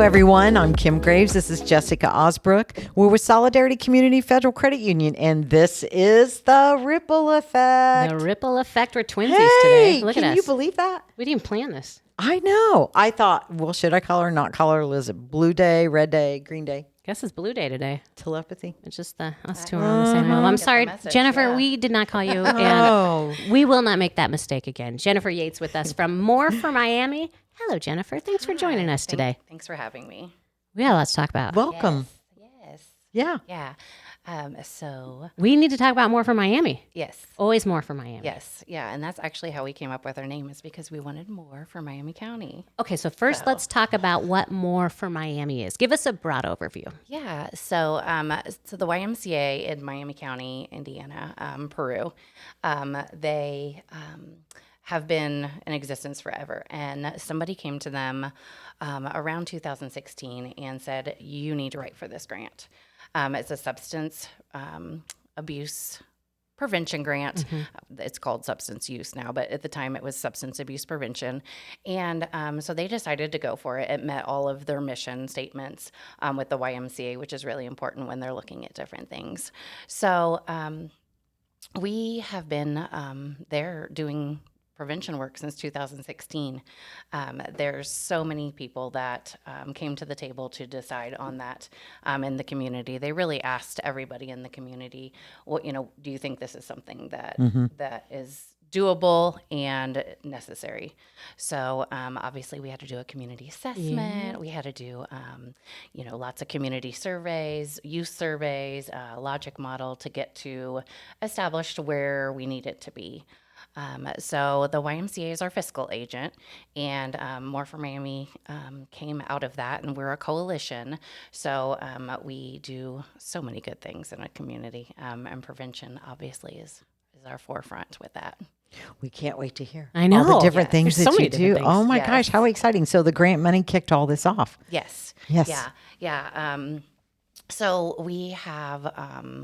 everyone. I'm Kim Graves. This is Jessica Ausbrook. We're with Solidarity Community Federal Credit Union, and this is the Ripple Effect. The Ripple Effect. We're twinsies today. Look at us. Can you believe that? We didn't plan this. I know. I thought, well, should I call her, not call her? Is it blue day, red day, green day? Guess it's Blue Day today. Telepathy. It's just us two are on the same level. I'm sorry, message, Jennifer, yeah. we did not call you, and we will not make that mistake again. Jennifer Yates with us from More for Miami. Hello, Jennifer. Thanks for joining us today. Thanks for having me. We got lots to talk about. Welcome. Yes. Yeah. Yeah. So, We need to talk about More for Miami. yes. Always More for Miami. Yes. Yeah. And that's actually how we came up with our name, is because we wanted more for Miami County. Okay, so first let's talk about what More for Miami is. Give us a broad overview. Yeah. So, so the YMCA in Miami County, Indiana, Peru, they have been in existence forever. And somebody came to them around 2016 and said, you need to write for this grant. It's a substance abuse prevention grant. It's called substance use now, but at the time it was substance abuse prevention. And so they decided to go for it. It met all of their mission statements with the YMCA, which is really important when they're looking at different things. So we have been there doing prevention work since 2016. There's so many people that came to the table to decide on that in the community. They really asked everybody in the community, well, do you think this is something that that is doable and necessary? So obviously we had to do a community assessment. We had to do, lots of community surveys, youth surveys, logic model to get to established where we need it to be. So the YMCA is our fiscal agent, and More for Miami came out of that, and we're a coalition. So we do so many good things in a community, and prevention obviously is our forefront with that. We can't wait to hear I know. all the different things There's that so you many do. different things. Oh my Yes. gosh, how exciting. So the grant money kicked all this off. Yes. Yes. Yeah. So we have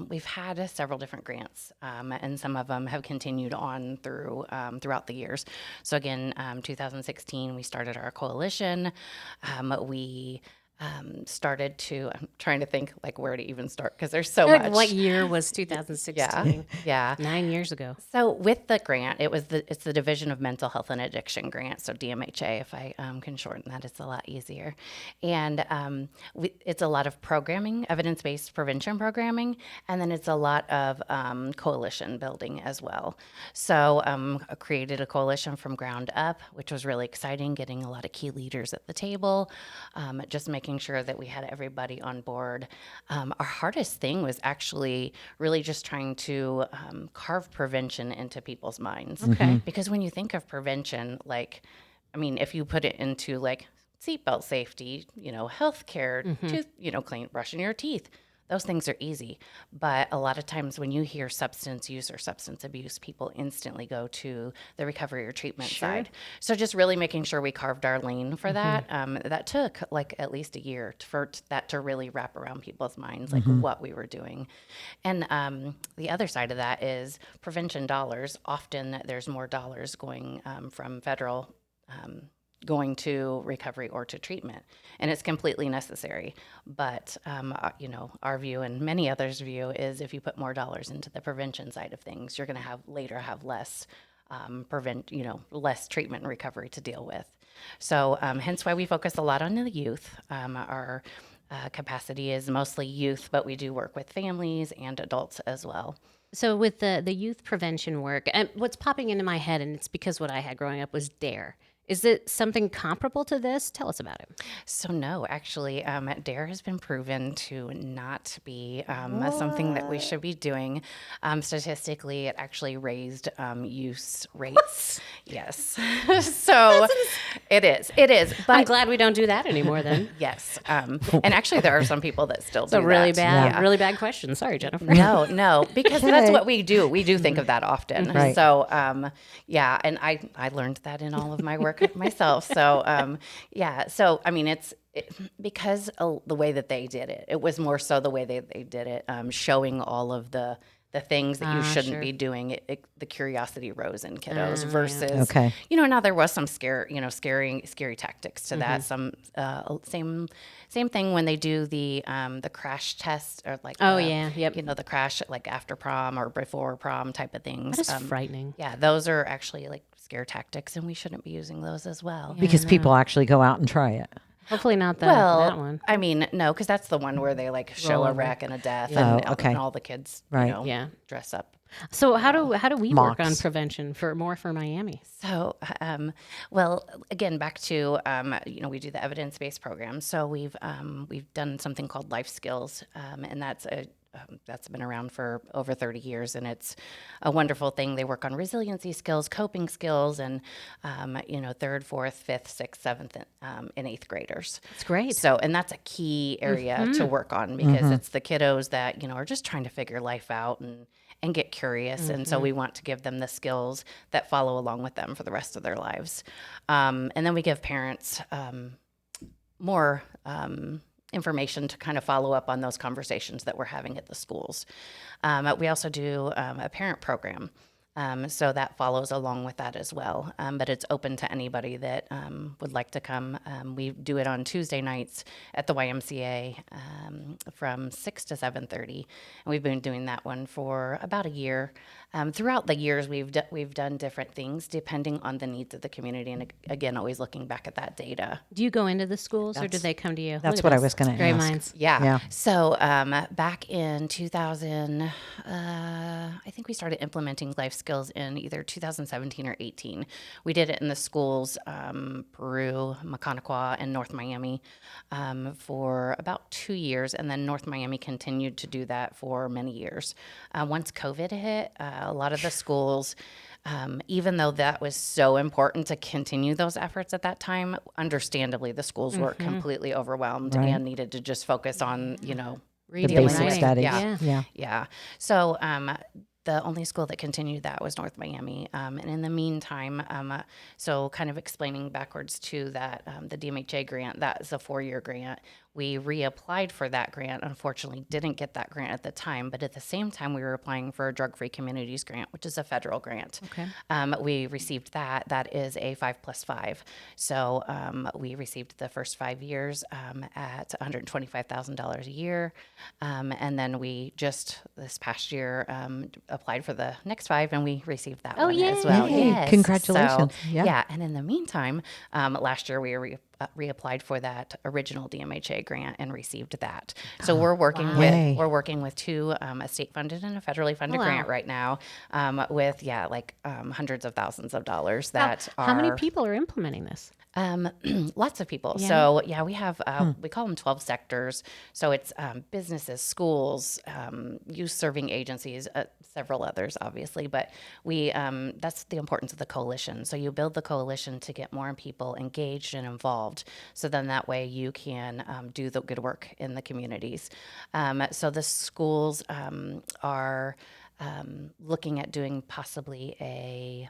we've had several different grants, and some of them have continued on throughout the years. So again, 2016 we started our coalition. We started to. I'm trying to think like where to even start because there's so much. What year was 2016? Yeah. 9 years ago. So with the grant, it's the Division of Mental Health and Addiction grant, so DMHA, if I can shorten that, it's a lot easier. And it's a lot of programming, evidence-based prevention programming, and then it's a lot of coalition building as well. So I created a coalition from ground up, which was really exciting, getting a lot of key leaders at the table, just making sure that we had everybody on board. Our hardest thing was actually really just trying to carve prevention into people's minds. Okay. Because when you think of prevention, if you put it into like seatbelt safety, healthcare, tooth, clean, brushing your teeth, those things are easy. But a lot of times when you hear substance use or substance abuse, people instantly go to the recovery or treatment side. So just really making sure we carved our lane for that. That took like at least a year for that to really wrap around people's minds, like what we were doing. And the other side of that is prevention dollars. Often there's more dollars going from federal going to recovery or to treatment, and it's completely necessary. But our view and many others' view is if you put more dollars into the prevention side of things, you're going to later have less less treatment and recovery to deal with. So hence why we focus a lot on the youth. Our capacity is mostly youth, but we do work with families and adults as well. So with the youth prevention work, and what's popping into my head, and it's because what I had growing up was DARE. Is it something comparable to this? Tell us about it. So no, actually, DARE has been proven to not be something that we should be doing. Statistically, it actually raised use rates. Yes. So it is. But I'm glad we don't do that anymore then. yes. And actually, there are some people that still do It's a really that. bad, really bad question. Sorry, Jennifer. No, because that's what we do. We do think of that often. Right. So, and I learned that in all of my work myself. So, So, I mean, because the way that they did it, it was more so the way they did it, showing all of the the things that you shouldn't sure. be doing, the curiosity rose in kiddos versus, Okay. now there was some scary tactics to that. Some same thing when they do the crash test or like, the crash like after prom or before prom type of things. That is frightening. Yeah, those are actually like scare tactics, and we shouldn't be using those as well. Because people actually go out and try it. Hopefully not that one. I mean, no, because that's the one where they like show a wreck and a death, and all the kids, dress up. So how do we work on Mocks. prevention for Miami? So, well, again, back to we do the evidence-based program. So we've done something called Life Skills, and that's been around for over 30 years, and it's a wonderful thing. They work on resiliency skills, coping skills, and third, fourth, fifth, sixth, seventh, and eighth graders. It's great. So, and that's a key area to work on because it's the kiddos that are just trying to figure life out and get curious, and so we want to give them the skills that follow along with them for the rest of their lives. And then we give parents more information to kind of follow up on those conversations that we're having at the schools. We also do a parent program. So that follows along with that as well. But it's open to anybody that would like to come. We do it on Tuesday nights at the YMCA from 6 to 7:30. And we've been doing that one for about a year. Throughout the years, we've done different things depending on the needs of the community. And again, always looking back at that data. Do you go into the schools or do they come to you? That's Look at what I us. was going to Great ask. minds. Yeah. So back in 2000, I think we started implementing life skills in either 2017 or 18. We did it in the schools, Peru, Maconaquah, and North Miami for about 2 years. And then North Miami continued to do that for many years. Once COVID hit, a lot of the schools, even though that was so important to continue those efforts at that time, understandably, the schools were completely overwhelmed and needed to just focus on, The Reading, basic writing. studies. Yeah. So the only school that continued that was North Miami. And in the meantime, so kind of explaining backwards to that, the DMHA grant, that's a 4-year grant. We reapplied for that grant. Unfortunately, didn't get that grant at the time, but at the same time, we were applying for a Drug-Free Communities grant, which is a federal grant. Okay. We received that. That is a 5+5. So we received the first 5 years at $125,000 a year. And then we just this past year applied for the next 5, and we received that one as well. Yay. Yes. Congratulations. So, Yeah. And in the meantime, last year we reapplied for that original DMHA grant and received that. So we're working Yay. with 2 a state funded and a federally funded Wow. grant right now with hundreds of thousands of dollars that How many people are implementing this? Lots of people. Yeah. So we have we call them 12 sectors. So it's businesses, schools, youth serving agencies, several others, obviously. But we that's the importance of the coalition. So you build the coalition to get more people engaged and involved. So then that way you can do the good work in the communities. So the schools are looking at doing possibly a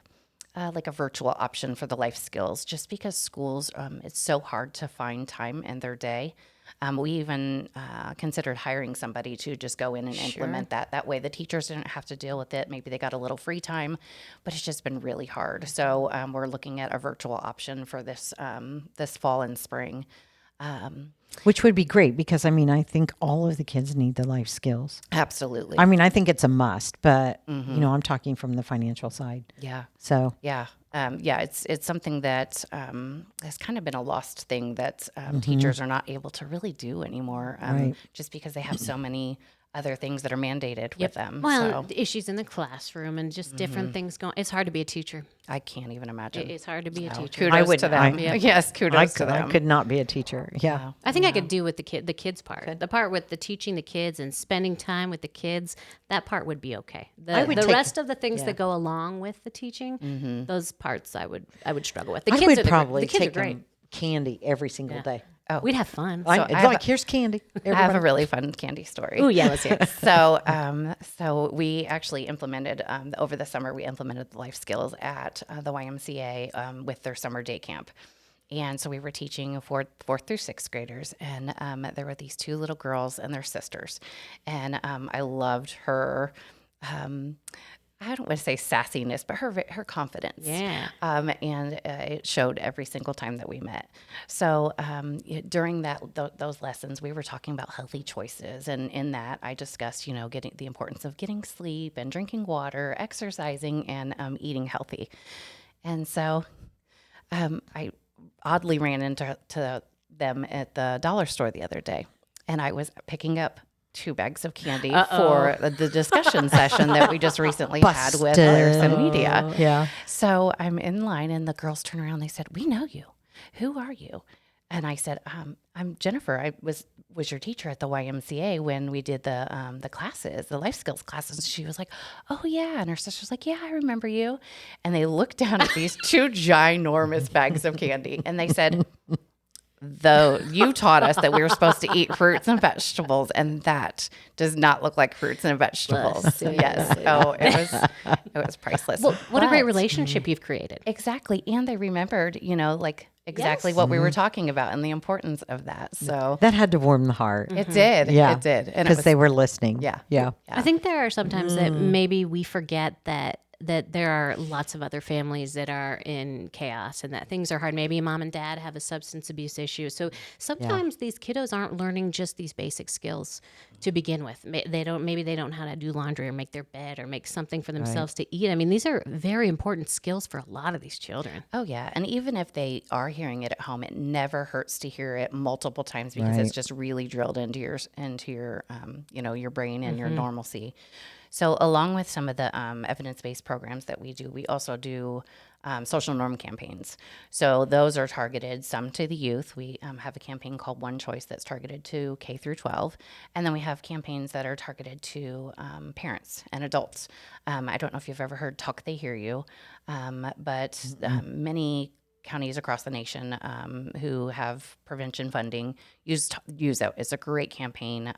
virtual option for the life skills, just because schools, it's so hard to find time in their day. We even considered hiring somebody to just go in and implement that. That way the teachers didn't have to deal with it. Maybe they got a little free time, but it's just been really hard. So we're looking at a virtual option for this this fall and spring. Which would be great because, I think all of the kids need the life skills. Absolutely. I think it's a must, but, I'm talking from the financial side. Yeah. So, Yeah. It's something that has kind of been a lost thing that teachers are not able to really do anymore, Right. just because they have so many other things that are mandated with them. Well, So the issues in the classroom and just different things going. It's hard to be a teacher. I can't even imagine. It's hard to be a teacher. Kudos I would- to them. I- Yes, kudos to I them. could not be a teacher. Yeah. I think I could do with the kids part. The part with the teaching the kids and spending time with the kids, that part would be okay. I The would take- rest of the things that go along with the teaching, those parts I would struggle with. The I kids would are probably the kids take are great. them candy every single day. Oh. We'd have fun. It's I have like, here's candy. I have a really fun candy story. Oh yeah, let's hear it. So we actually implemented over the summer. We implemented the life skills at the YMCA with their summer day camp, and so we were teaching fourth through sixth graders, and there were these 2 little girls and their sisters, and I loved her I don't want to say sassiness, but her confidence. Yeah. And it showed every single time that we met. So during those lessons, we were talking about healthy choices, and in that, I discussed, getting the importance of getting sleep and drinking water, exercising, and eating healthy. And so, I oddly ran into them at the dollar store the other day, and I was picking up 2 bags of candy for the discussion session that we just recently had with social media. Yeah. So I'm in line, and the girls turn around. They said, "We know you. Who are you?" And I said, "I'm Jennifer. I was your teacher at the YMCA when we did the classes, the life skills classes." And she was like, "Oh yeah." And her sister's like, "Yeah, I remember you." And they looked down at these 2 ginormous bags of candy, and they said, "Though you taught us that we were supposed to eat fruits and vegetables, and that does not look like fruits and vegetables." Yes. Oh, it was priceless. Well, what a great But- relationship you've created. Exactly. And they remembered, like exactly what we were talking about and the importance of that. So That had to warm the heart. it did. Yeah. It did. And it Because was, they were listening. yeah. Yeah. I think there are sometimes that maybe we forget that there are lots of other families that are in chaos and that things are hard. Maybe mom and dad have a substance abuse issue. So sometimes these kiddos aren't learning just these basic skills to begin with. Maybe they don't know how to do laundry or make their bed or make something for themselves to eat. I mean, these are very important skills for a lot of these children. Oh yeah. And even if they are hearing it at home, it never hurts to hear it multiple times because it's just really drilled into your your brain and your normalcy. So along with some of the evidence-based programs that we do, we also do social norm campaigns. So those are targeted some to the youth. We have a campaign called One Choice that's targeted to K through 12. And then we have campaigns that are targeted to parents and adults. I don't know if you've ever heard Talk They Hear You, but many counties across the nation who have prevention funding use that. It's a great campaign,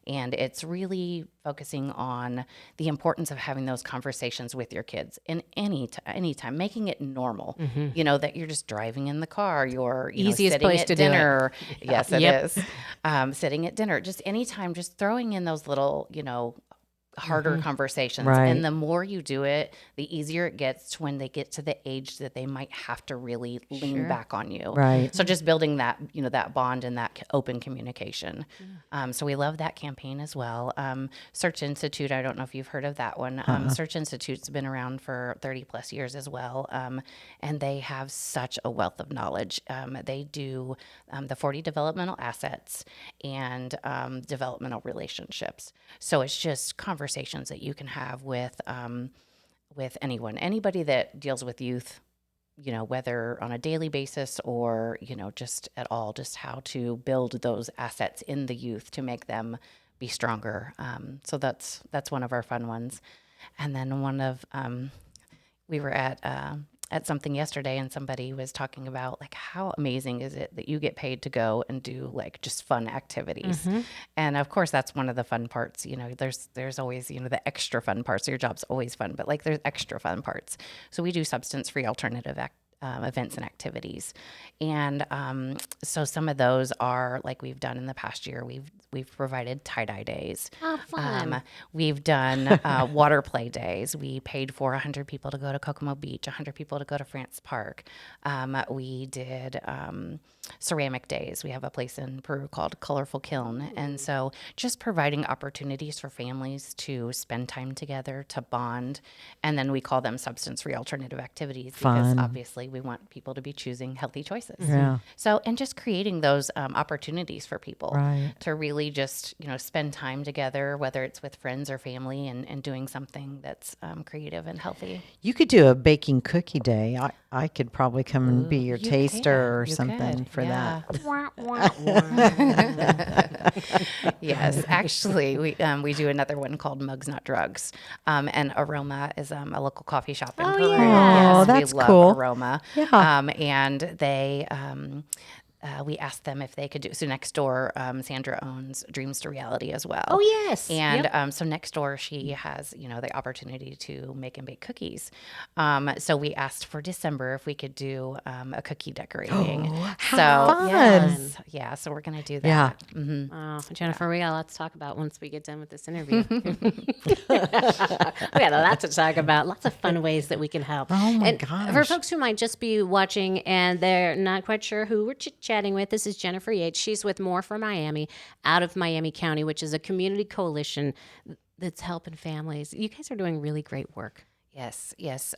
and it's really focusing on the importance of having those conversations with your kids in any time, making it normal. That you're just driving in the car, you're Easiest sitting place at to do it. dinner. Yes, it Yep. is. Sitting at dinner, just anytime, just throwing in those little harder conversations. Right. And the more you do it, the easier it gets to when they get to the age that they might have to really lean back on you. Right. So just building that, that bond and that open communication. So we love that campaign as well. Search Institute, I don't know if you've heard of that one. Search Institute's been around for 30 plus years as well. And they have such a wealth of knowledge. They do the 40 developmental assets and developmental relationships. So it's just conversations that you can have with anybody that deals with youth, whether on a daily basis or, just at all, just how to build those assets in the youth to make them be stronger. So that's one of our fun ones. And then we were at something yesterday, and somebody was talking about how amazing is it that you get paid to go and do just fun activities. And of course that's one of the fun parts. There's always the extra fun parts. Your job's always fun, but there's extra fun parts. So we do substance-free alternative events and activities. And so some of those are we've done in the past year. We've provided tie-dye days. Oh, fun. We've done water play days. We paid for 100 people to go to Kokomo Beach, 100 people to go to France Park. We did ceramic days. We have a place in Peru called Colorful Kiln. And so just providing opportunities for families to spend time together, to bond. And then we call them substance-free alternative activities because Fun. obviously we want people to be choosing healthy choices. Yeah. So, and just creating those opportunities for people Right. to really just, spend time together, whether it's with friends or family, and doing something that's creative and healthy. You could do a baking cookie day. I could probably come and be your You taster or can. You something could. for Yeah. that. Wah, wah, wah. Yes, actually, we do another one called Mugs Not Drugs, and Aroma is a local coffee shop in Oh, Peru. yeah. Oh, Yes, that's we love cool. Aroma. Yeah. And we asked them if they could do. So next door, Sandra owns Dreams to Reality as well. Oh, yes. And Yep. so next door, she has, the opportunity to make and bake cookies. So we asked for December if we could do a cookie decorating. how fun. Yes. Yeah, so we're going to do Yeah. that. Mm-hmm. Oh, Jennifer, we got a lot to talk about once we get done with this interview. We got a lot to talk about. Lots of fun ways that we can help. Oh my and gosh. For folks who might just be watching and they're not quite sure who we're chit-chatting with, this is Jennifer Yates. She's with More for Miami, out of Miami County, which is a community coalition that's helping families. You guys are doing really great work. Yes, yes.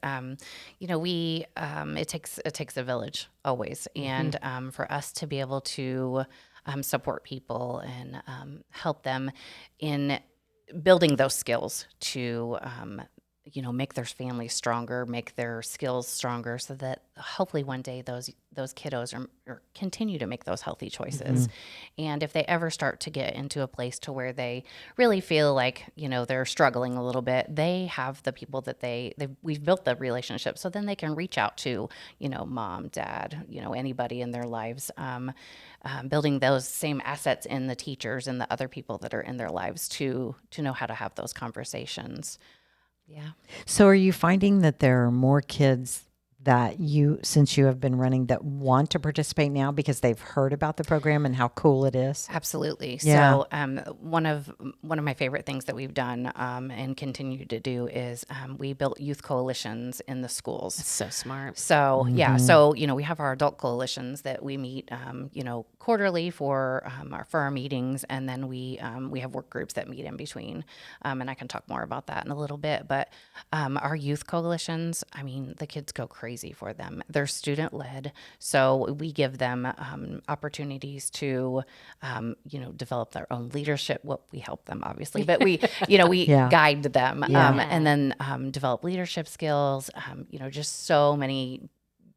We it takes a village always, and for us to be able to support people and help them in building those skills to make their families stronger, make their skills stronger, so that hopefully one day those kiddos are continue to make those healthy choices. And if they ever start to get into a place to where they really feel like they're struggling a little bit, they have the people that we've built the relationship, so then they can reach out to mom, dad, anybody in their lives. Building those same assets in the teachers and the other people that are in their lives to know how to have those conversations. Yeah. So are you finding that there are more kids that since you have been running, that want to participate now because they've heard about the program and how cool it is? Absolutely. Yeah. So one of my favorite things that we've done and continue to do is we built youth coalitions in the schools. That's so smart. So so we have our adult coalitions that we meet quarterly for our meetings, and then we have work groups that meet in between. And I can talk more about that in a little bit. But our youth coalitions, I mean, the kids go crazy for them. They're student led, so we give them opportunities to develop their own leadership. Well, we help them obviously, but we Yeah. guide them Yeah. and then develop leadership skills. Just so many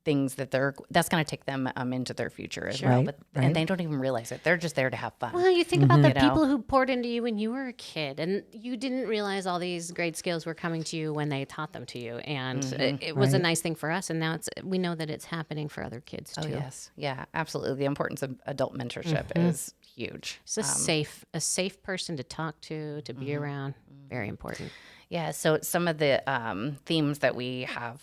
things that's going to take them into their future as well. Right, But right. and they don't even realize it. They're just there to have fun. Well, you think about the You know? people who poured into you when you were a kid, and you didn't realize all these great skills were coming to you when they taught them to you. And it was a Right. nice thing for us, and now we know that it's happening for other kids too. Oh yes, yeah, absolutely. The importance of adult mentorship is huge. It's a safe person to talk to be around. Very important. Yeah, so some of the themes that we have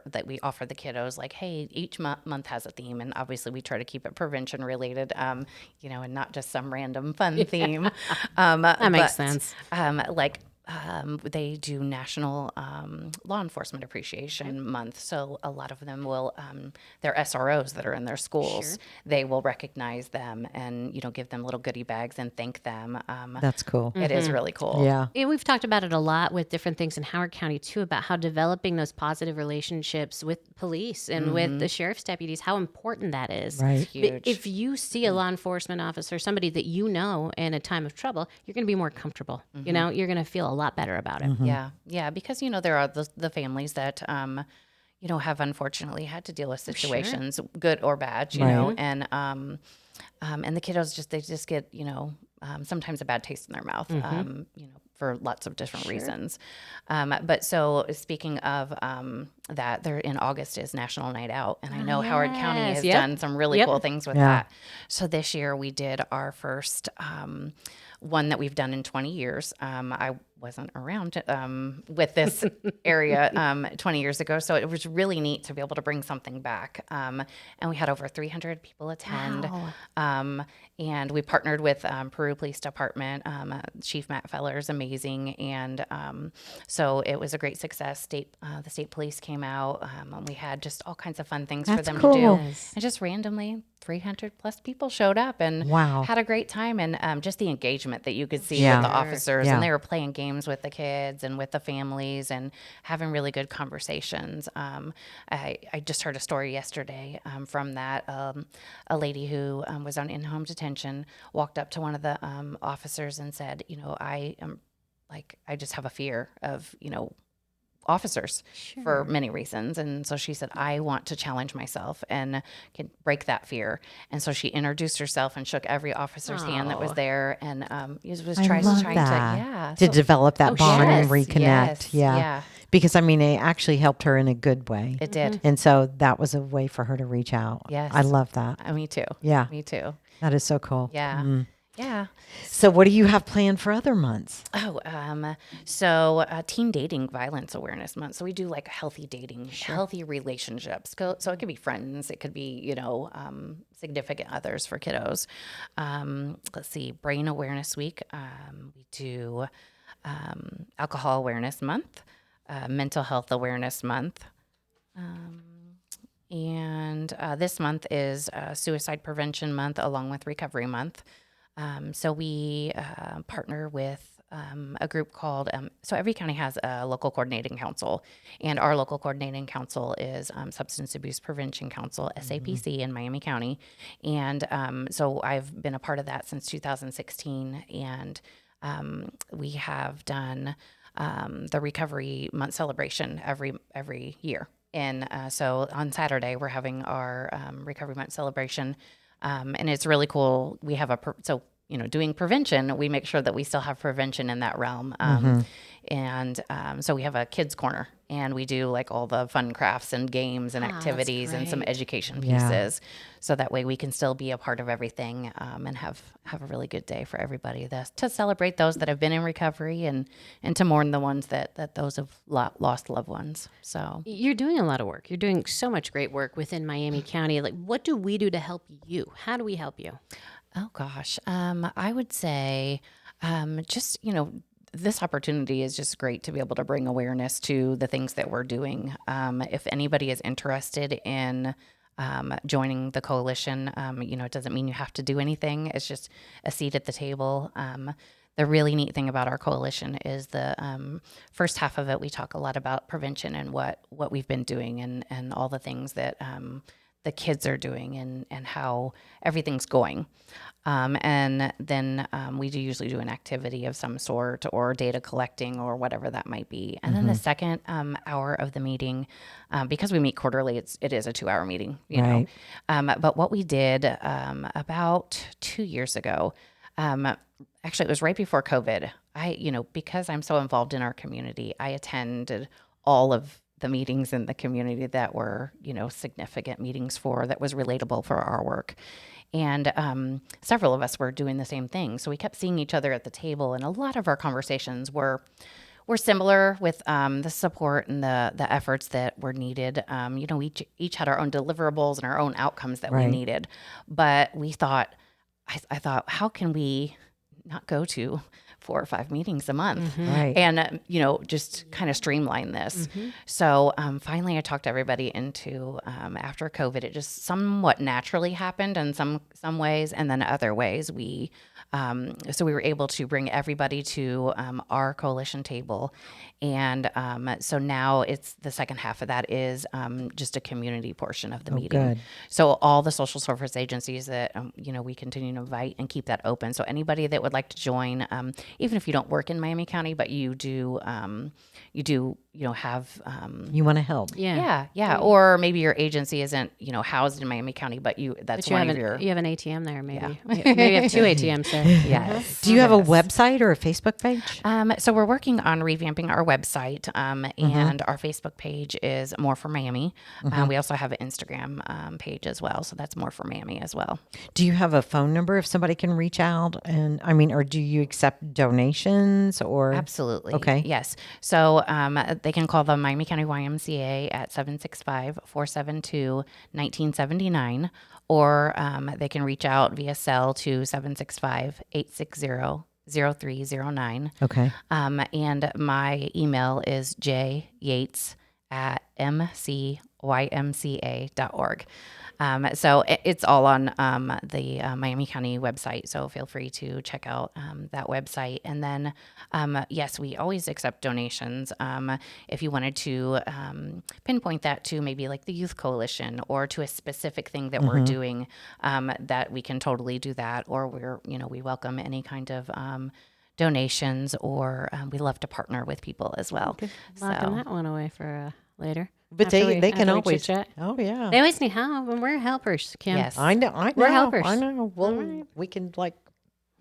that we offer the kiddos, like, hey, each month has a theme, and obviously we try to keep it prevention related, and not just some random fun theme. That makes sense. They do National Law Enforcement Appreciation Month, so a lot of them will, their SROs that are in their schools, Sure. they will recognize them and give them little goodie bags and thank them. That's cool. It is really cool. Yeah. Yeah, we've talked about it a lot with different things in Howard County too, about how developing those positive relationships with police and with the sheriff's deputies, how important that is. Right. Huge. If you see a law enforcement officer, somebody that you know in a time of trouble, you're going to be more comfortable. You're going to feel a lot better about it. Yeah, because there are the families that have unfortunately had to deal with situations, good or bad, Right. and the kiddos they just get sometimes a bad taste in their mouth, for lots of different reasons. But so speaking of that, there in August is National Night Out, and I know Howard County Yes. has Yep. done some really Yep. cool things with Yeah. that. So this year we did our first one that we've done in 20 years. I wasn't around with this area 20 years ago, so it was really neat to be able to bring something back. And we had over 300 people attend. Wow. And we partnered with Peru Police Department. Chief Matt Feller is amazing, and so it was a great success. The state police came out, and we had just all kinds of fun things for That's them cool. to do. Yes. And just randomly, 300 plus people showed up and Wow. had a great time, and just the engagement that you could see Yeah. with the officers, Yeah. and they were playing games with the kids and with the families and having really good conversations. I just heard a story yesterday from that. A lady who was on in-home detention walked up to one of the officers and said, I am I just have a fear of, officers for many reasons. And so she said, I want to challenge myself and can break that fear. And so she introduced herself and shook every officer's hand that was there. And was I trying love to, that. To so- develop that bond and yes, reconnect. yes, Yeah. yeah. Because I mean, it actually helped her in a good way. It did. And so that was a way for her to reach out. Yes. I love that. Me too. Yeah. Me too. That is so cool. Yeah. Yeah. So what do you have planned for other months? So Teen Dating Violence Awareness Month. So we do like healthy dating, healthy relationships. So it could be friends, it could be, significant others for kiddos. Let's see, Brain Awareness Week. We do Alcohol Awareness Month, Mental Health Awareness Month. And this month is Suicide Prevention Month along with Recovery Month. So we partner with a group called, so every county has a local coordinating council, and our local coordinating council is Substance Abuse Prevention Council, SAPC, in Miami County. And so I've been a part of that since 2016, and we have done the Recovery Month celebration every year. And so on Saturday, we're having our Recovery Month celebration. And it's really cool. We have doing prevention, we make sure that we still have prevention in that realm. And so we have a kids corner, and we do like all the fun crafts and games and activities and some education pieces. So that way we can still be a part of everything, and have a really good day for everybody to celebrate those that have been in recovery and to mourn the ones that those have lost loved ones. So you're doing a lot of work. You're doing so much great work within Miami County. Like, what do we do to help you? How do we help you? Oh gosh. I would say, this opportunity is just great to be able to bring awareness to the things that we're doing. If anybody is interested in joining the coalition, it doesn't mean you have to do anything. It's just a seat at the table. The really neat thing about our coalition is the first half of it, we talk a lot about prevention and what we've been doing and all the things that the kids are doing and how everything's going. And then we do usually do an activity of some sort or data collecting or whatever that might be. And then the second hour of the meeting, because we meet quarterly, it is a 2-hour meeting, you know. But what we did about 2 years ago, actually it was right before COVID. Because I'm so involved in our community, I attended all of the meetings in the community that were, significant meetings that was relatable for our work. And several of us were doing the same thing. So we kept seeing each other at the table, and a lot of our conversations were similar with the support and the efforts that were needed. We each had our own deliverables and our own outcomes that we needed. But we thought, I thought, how can we not go to 4 or 5 meetings a month and, just kind of streamline this. So finally I talked everybody into, after COVID, it just somewhat naturally happened in some ways. And then other ways we were able to bring everybody to our coalition table. And so now it's the second half of that is just a community portion of the meeting. Good. So all the social service agencies that, we continue to invite and keep that open. So anybody that would like to join, even if you don't work in Miami County, but you do have. You want to help. Yeah. Or maybe your agency isn't, housed in Miami County, but you have you have an ATM there, maybe. Maybe you have 2 ATMs there. Yes. Do you have a website or a Facebook page? So we're working on revamping our website, and our Facebook page is More for Miami. We also have an Instagram page as well, so that's More for Miami as well. Do you have a phone number if somebody can reach out? And or do you accept donations or? Absolutely. Okay. Yes. So they can call the Miami County YMCA at 765-472-1979, or they can reach out via cell to 765-860-0309. Okay. And my email is jyates@mcymca.org. So it's all on the Miami County website. So feel free to check out that website. And then, yes, we always accept donations. If you wanted to pinpoint that to maybe like the Youth Coalition or to a specific thing that we're doing, that we can totally do that. Or we welcome any kind of donations, or we love to partner with people as well. Locking that one away for later. But After they can after we always. chit-chat. Oh yeah. They always need help, and we're helpers, Kim. Yes. I know. I know. We're helpers. I know. Well, we can like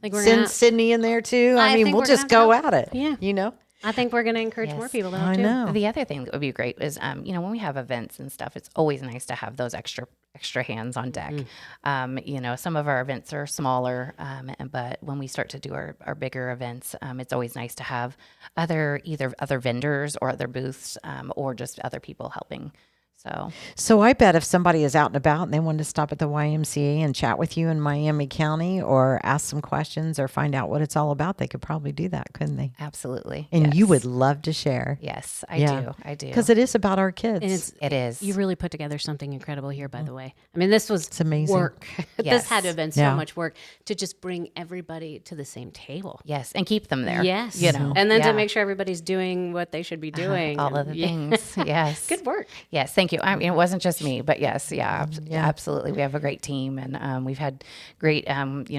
Think we're send gonna, Sydney in there too. I mean, think we'll we're gonna just go have to at it. Yeah. You know. I think we're going to encourage Yes. more people to help I too. know. The other thing that would be great is, when we have events and stuff, it's always nice to have those extra hands on deck. Some of our events are smaller, but when we start to do our bigger events, it's always nice to have either other vendors or other booths, or just other people helping. So I bet if somebody is out and about and they wanted to stop at the YMCA and chat with you in Miami County or ask some questions or find out what it's all about, they could probably do that, couldn't they? Absolutely. And you Yes. would love to share. Yes, I Yeah. do. I do. Because it is about our kids. And It is. You really put together something incredible here, by the way. I mean, this was amazing. work. This had to have been so Yeah. much work to just bring everybody to the same table. Yes, and keep them there. Yes. And And then to make sure everybody's doing what they should be doing. all of the things. Yes. Good work. Yes, thank you. I mean, it wasn't just me, but yes, absolutely. We have a great team, and we've had great,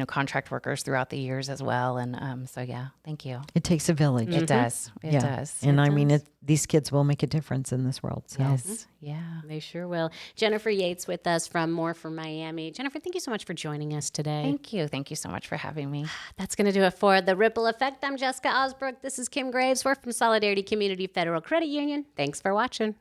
contract workers throughout the years as well. And thank you. It takes a village. It does. It does. And I mean, these kids will make a difference in this world. So. Yes. Yeah. They sure will. Jennifer Yates with us from More for Miami. Jennifer, thank you so much for joining us today. Thank you. Thank you so much for having me. That's going to do it for The Ripple Effect. I'm Jessica Ausbrook. This is Kim Graves. We're from Solidarity Community Federal Credit Union. Thanks for watching.